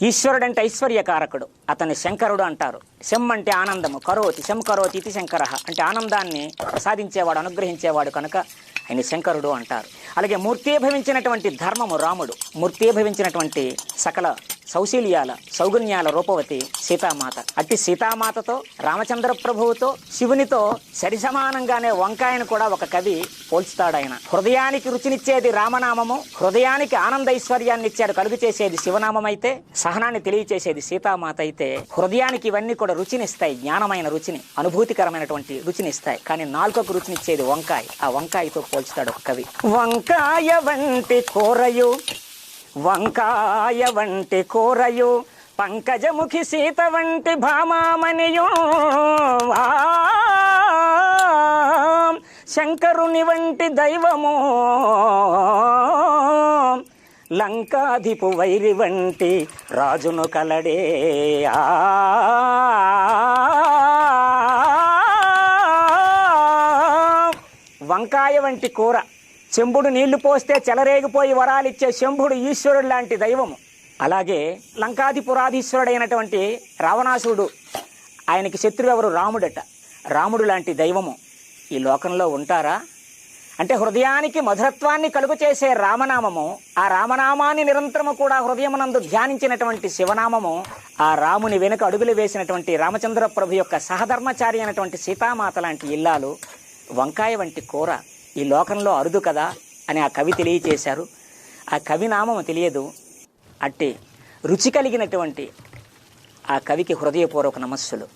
ఈశ్వరుడు అంటే ఐశ్వర్యకారకుడు, అతన్ని శంకరుడు అంటారు. శం అంటే ఆనందము, కరోతి శం కరోతి ఇది శంకర అంటే ఆనందాన్ని సాధించేవాడు, అనుగ్రహించేవాడు కనుక ఆయన శంకరుడు అంటారు. అలాగే మూర్తీభవించినటువంటి ధర్మము రాముడు, మూర్తీభవించినటువంటి సకల సౌశీల్యాల సౌగుణ్యాల రూపవతి సీతామాత. అట్టి సీతామాతతో రామచంద్ర ప్రభువుతో శివునితో సరిసమానంగానే వంకాయను కూడా ఒక కవి పోల్చుతాడు. ఆయన హృదయానికి రుచినిచ్చేది రామనామము, హృదయానికి ఆనందైశ్వర్యాన్ని ఇచ్చాడు కలుగు చేసేది శివనామం అయితే, సహనాన్ని తెలియచేసేది సీతామాత అయితే, హృదయానికి ఇవన్నీ కూడా రుచినిస్తాయి, జ్ఞానమైన రుచిని, అనుభూతికరమైనటువంటి రుచినిస్తాయి. కానీ నాలుకకు రుచినిచ్చేది వంకాయ. ఆ వంకాయతో పోల్చుతాడు ఒక కవి. వంకాయ వంటి కూరయు, వంకాయ వంటి కూరయు, పంకజముఖి సీత వంటి భామామణియు, శంకరుని వంటి దైవము, లంకాధిపు వైరి వంటి రాజును కలడే. వంకాయ వంటి కూర, శంభుడు నీళ్లు పోస్తే చెలరేగిపోయి వరాలిచ్చే శంభుడు ఈశ్వరుడు లాంటి దైవము. అలాగే లంకాధిపురాధీశ్వరుడైనటువంటి రావణాసురుడు, ఆయనకి శత్రువు ఎవరు? రాముడట. రాముడు లాంటి దైవము ఈ లోకంలో ఉంటారా అంటే, హృదయానికి మధురత్వాన్ని కలుగు చేసే రామనామము, ఆ రామనామాన్ని నిరంతరము కూడా హృదయమునందు ధ్యానించినటువంటి శివనామము, ఆ రాముని వెనుక అడుగులు వేసినటువంటి రామచంద్ర ప్రభు యొక్క సహధర్మచారి అయినటువంటి సీతామాత లాంటి ఇల్లాలు, వంకాయ వంటి కూర ఈ లోకంలో అరుదు కదా అని ఆ కవి తెలియచేశారు. ఆ కవి నామము తెలియదు. అట్టి రుచి కలిగినటువంటి ఆ కవికి హృదయపూర్వక నమస్సులు.